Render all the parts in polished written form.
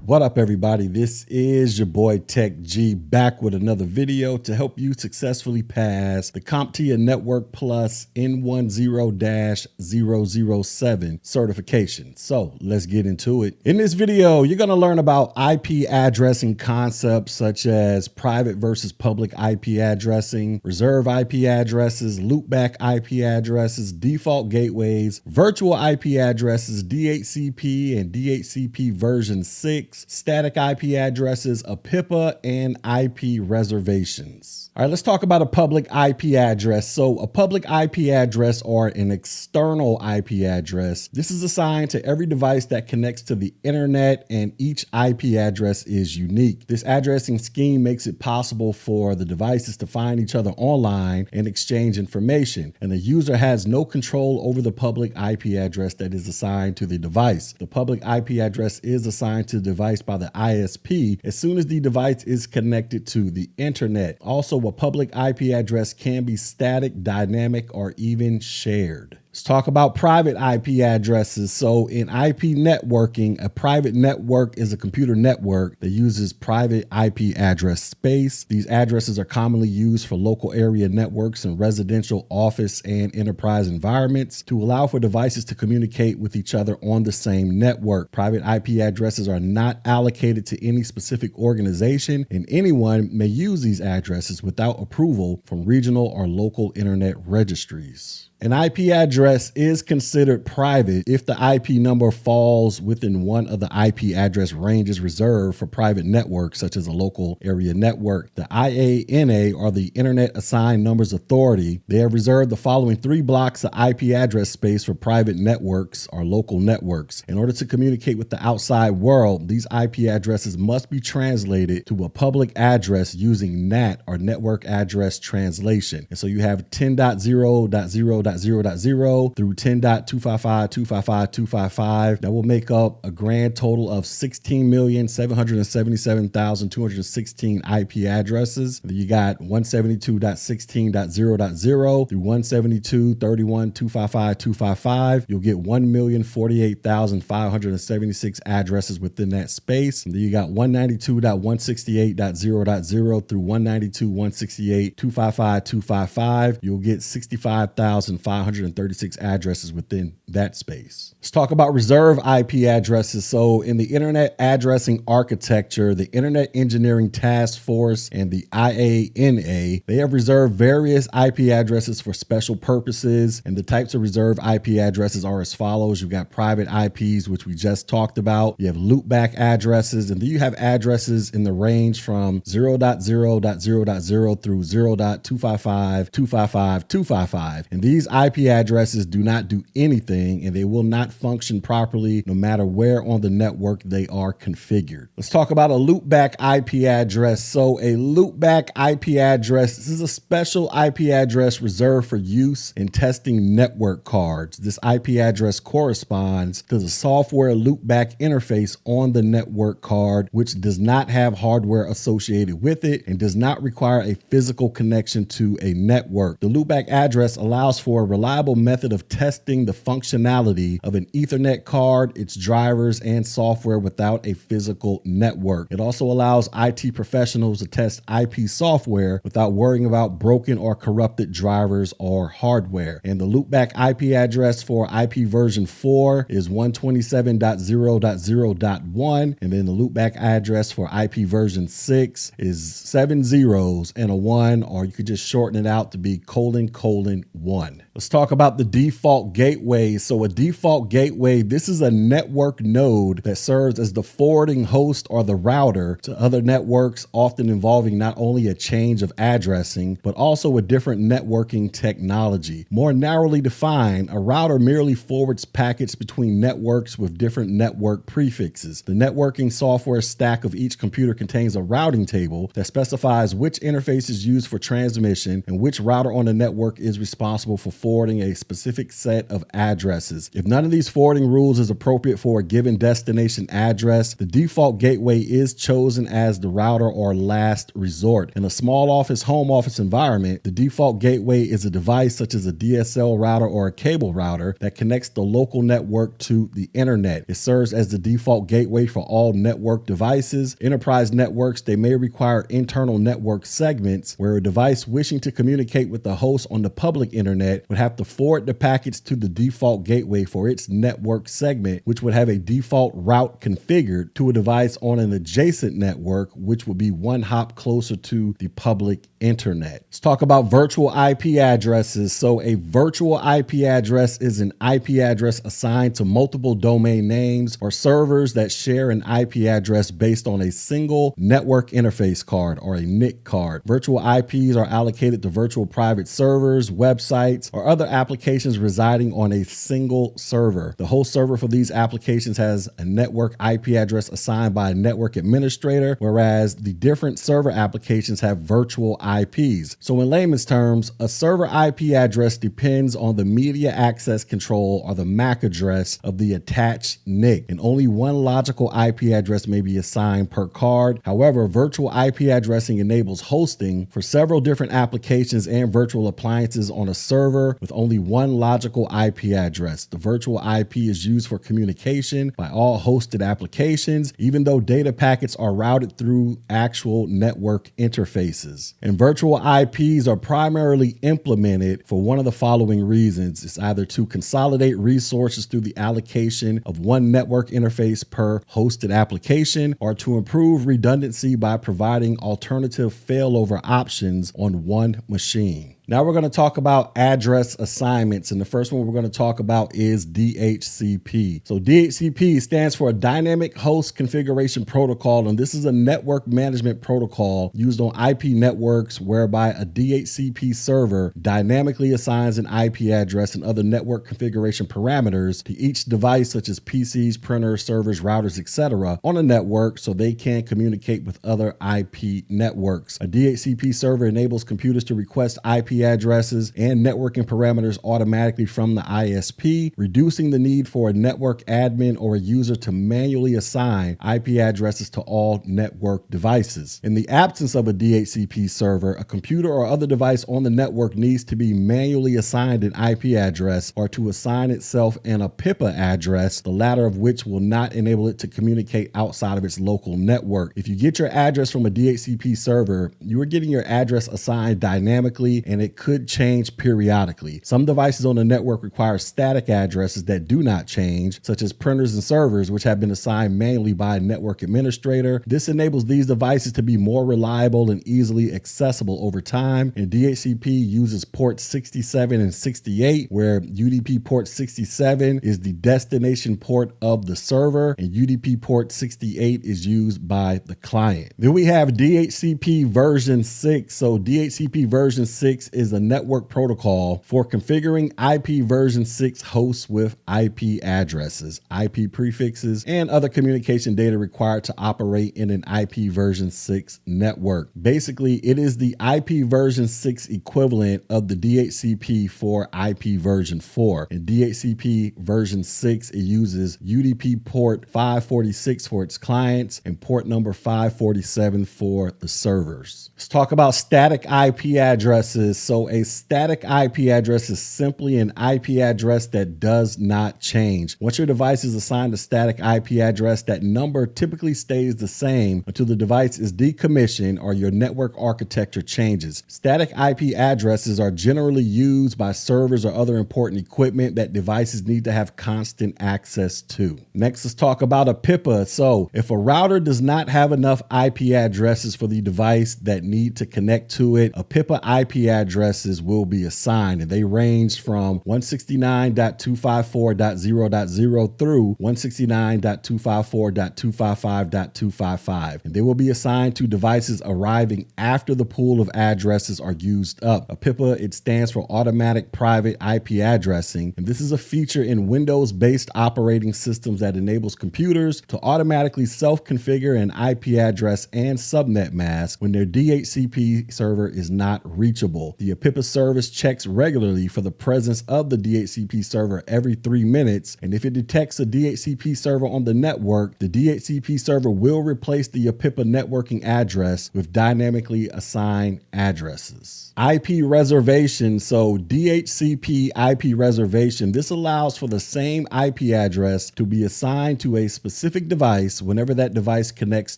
What up, everybody? This is your boy Tech G back with another video to help you successfully pass the CompTIA Network Plus N10-007 certification. So let's get into it. In this video, you're going to learn about IP addressing concepts such as private versus public IP addressing, reserve IP addresses, loopback IP addresses, default gateways, virtual IP addresses, DHCP and DHCP version 6, static IP addresses, APIPA, and IP reservations. All right, let's talk about a public IP address. So a public IP address, or an external IP address, this is assigned to every device that connects to the internet, and each IP address is unique. This addressing scheme makes it possible for the devices to find each other online and exchange information, and the user has no control over the public IP address that is assigned to the device. The public IP address is assigned to the device by the ISP as soon as the device is connected to the internet. Also, a public IP address can be static, dynamic, or even shared. Let's talk about private IP addresses. So in IP networking, a private network is a computer network that uses private IP address space. These addresses are commonly used for local area networks in residential, office, and enterprise environments to allow for devices to communicate with each other on the same network. Private IP addresses are not allocated to any specific organization, and anyone may use these addresses without approval from regional or local internet registries. An IP address is considered private if the IP number falls within one of the IP address ranges reserved for private networks, such as a local area network. The IANA, or the Internet Assigned Numbers Authority, they have reserved the following 3 blocks of IP address space for private networks or local networks. In order to communicate with the outside world, these IP addresses must be translated to a public address using NAT, or Network Address Translation. And so you have 10.0.0.0 through 10.255.255.255. That will make up a grand total of 16,777,216 IP addresses. You got 172.16.0.0 through 172.31.255.255. You'll get 1,048,576 addresses within that space. And then you got 192.168.0.0 through 192.168.255.255. You'll get 65,536 addresses within that space. Let's talk about reserve IP addresses. So in the Internet Addressing Architecture, the Internet Engineering Task Force and the IANA, they have reserved various IP addresses for special purposes, and the types of reserved IP addresses are as follows. You've got private IPs, which we just talked about. You have loopback addresses, and then you have addresses in the range from 0.0.0.0 through 0.255.255.255. And these IP addresses do not do anything, and they will not function properly no matter where on the network they are configured. Let's talk about a loopback IP address. So a loopback IP address, this is a special IP address reserved for use in testing network cards. This IP address corresponds to the software loopback interface on the network card, which does not have hardware associated with it and does not require a physical connection to a network. The loopback address allows for a reliable method of testing the functionality of an Ethernet card, its drivers, and software without a physical network. It also allows IT professionals to test IP software without worrying about broken or corrupted drivers or hardware. And the loopback IP address for IP version 4 is 127.0.0.1, and then the loopback address for IP version 6 is 7 zeros and a 1, or you could just shorten it out to be : 1. Let's talk about the default gateway. So a default gateway, this is a network node that serves as the forwarding host or the router to other networks, often involving not only a change of addressing, but also a different networking technology. More narrowly defined, a router merely forwards packets between networks with different network prefixes. The networking software stack of each computer contains a routing table that specifies which interface is used for transmission and which router on the network is responsible for forwarding a specific set of addresses. If none of these forwarding rules is appropriate for a given destination address, the default gateway is chosen as the router or last resort. In a small office, home office environment, the default gateway is a device such as a DSL router or a cable router that connects the local network to the internet. It serves as the default gateway for all network devices. Enterprise networks, they may require internal network segments where a device wishing to communicate with the host on the public internet would have to forward the packets to the default gateway for its network segment, which would have a default route configured to a device on an adjacent network, which would be one hop closer to the public internet. Let's talk about virtual IP addresses. So a virtual IP address is an IP address assigned to multiple domain names or servers that share an IP address based on a single network interface card or a NIC card. Virtual IPs are allocated to virtual private servers, websites, or other applications residing on a single server. The host server for these applications has a network IP address assigned by a network administrator, whereas the different server applications have virtual IPs. So in layman's terms, a server IP address depends on the media access control or the MAC address of the attached NIC, and only one logical IP address may be assigned per card. However, virtual IP addressing enables hosting for several different applications and virtual appliances on a server with only one logical IP address. The virtual IP is used for communication by all hosted applications, even though data packets are routed through actual network interfaces. And virtual IPs are primarily implemented for one of the following reasons. It's either to consolidate resources through the allocation of one network interface per hosted application, or to improve redundancy by providing alternative failover options on one machine. Now we're going to talk about address assignments, and the first one we're going to talk about is DHCP. So DHCP stands for a Dynamic Host Configuration Protocol, and this is a network management protocol used on IP networks whereby a DHCP server dynamically assigns an IP address and other network configuration parameters to each device such as PCs, printers, servers, routers, etc. on a network so they can communicate with other IP networks. A DHCP server enables computers to request IP addresses and networking parameters automatically from the ISP, reducing the need for a network admin or a user to manually assign IP addresses to all network devices. In the absence of a DHCP server, a computer or other device on the network needs to be manually assigned an IP address or to assign itself an APIPA address, the latter of which will not enable it to communicate outside of its local network. If you get your address from a DHCP server, you are getting your address assigned dynamically, and it could change periodically. Some devices on the network require static addresses that do not change, such as printers and servers, which have been assigned manually by a network administrator. This enables these devices to be more reliable and easily accessible over time. And DHCP uses ports 67 and 68, where UDP port 67 is the destination port of the server, and UDP port 68 is used by the client. Then we have DHCP version 6. So DHCP version 6 is a network protocol for configuring IP version 6 hosts with IP addresses, IP prefixes, and other communication data required to operate in an IP version 6 network. Basically, it is the IP version 6 equivalent of the DHCP for IP version 4. In DHCP version 6, it uses UDP port 546 for its clients and port number 547 for the servers. Let's talk about static IP addresses. So a static IP address is simply an IP address that does not change. Once your device is assigned a static IP address, that number typically stays the same until the device is decommissioned or your network architecture changes. Static IP addresses are generally used by servers or other important equipment that devices need to have constant access to. Next, let's talk about APIPA. So if a router does not have enough IP addresses for the device that need to connect to it, APIPA IP addresses will be assigned, and they range from 169.254.0.0 through 169.254.255.255, and they will be assigned to devices arriving after the pool of addresses are used up. APIPA, it stands for Automatic Private IP Addressing, and this is a feature in Windows-based operating systems that enables computers to automatically self-configure an IP address and subnet mask when their DHCP server is not reachable. example, the APIPA service checks regularly for the presence of the DHCP server every 3 minutes, and if it detects a DHCP server on the network, the DHCP server will replace the APIPA networking address with dynamically assigned addresses. IP reservation, so DHCP IP reservation, this allows for the same IP address to be assigned to a specific device whenever that device connects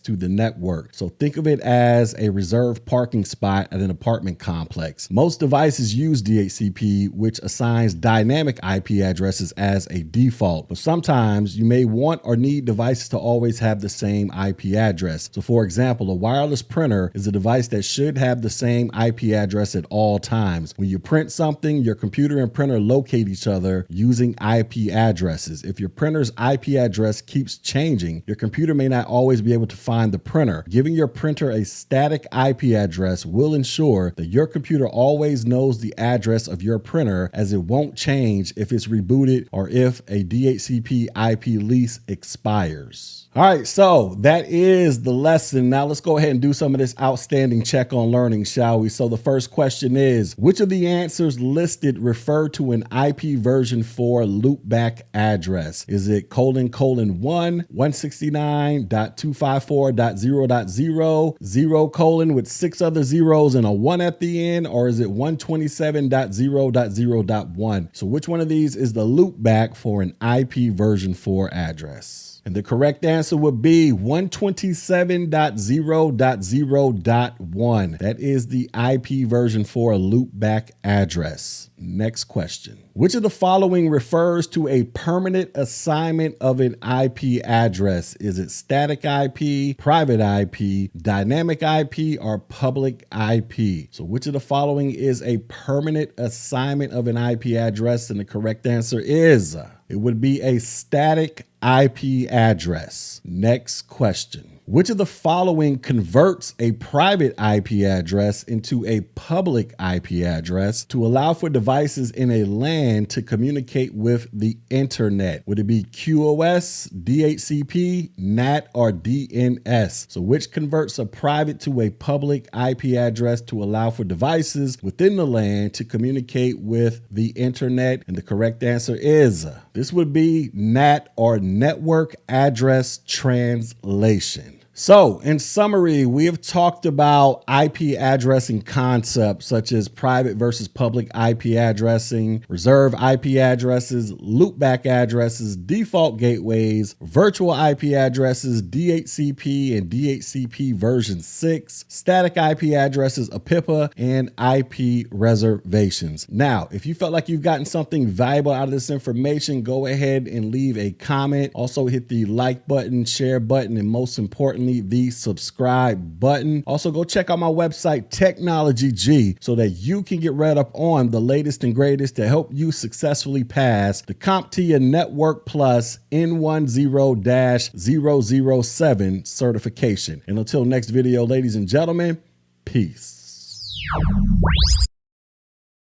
to the network. So think of it as a reserved parking spot at an apartment complex. Most devices use DHCP, which assigns dynamic IP addresses as a default, but sometimes you may want or need devices to always have the same IP address. So for example, a wireless printer is a device that should have the same IP address at all times. When you print something, your computer and printer locate each other using IP addresses. If your printer's IP address keeps changing, your computer may not always be able to find the printer. Giving your printer a static IP address will ensure that your computer always knows the address of your printer, as it won't change if it's rebooted or if a DHCP IP lease expires. All right, so that is the lesson. Now let's go ahead and do some of this outstanding check on learning, shall we? So the first question is, which of the answers listed refer to an IP version 4 loopback address? Is it : 169.254.0.0, 0 : with 6 other zeros and a 1 at the end, or is it 127.0.0.1? So which one of these is the loopback for an IP version 4 address? And the correct answer would be 127.0.0.1. That is the IP version 4 loopback address. Next question. Which of the following refers to a permanent assignment of an IP address? Is it static IP, private IP, dynamic IP, or public IP? So which of the following is a permanent assignment of an IP address? And the correct answer is, it would be a static IP address. Next question. Which of the following converts a private IP address into a public IP address to allow for devices in a LAN to communicate with the internet? Would it be QoS, DHCP, NAT, or DNS? So which converts a private to a public IP address to allow for devices within the LAN to communicate with the internet? And the correct answer is, this would be NAT, or Network Address Translation. So in summary, we have talked about IP addressing concepts such as private versus public IP addressing, reserved IP addresses, loopback addresses, default gateways, virtual IP addresses, DHCP and DHCP version 6, static IP addresses, APIPA, and IP reservations. Now, if you felt like you've gotten something valuable out of this information, go ahead and leave a comment. Also hit the like button, share button, and most importantly, the subscribe button. Also, go check out my website, Technology G, so that you can get read up on the latest and greatest to help you successfully pass the CompTIA Network Plus N10-007 certification. And until next video, ladies and gentlemen, peace.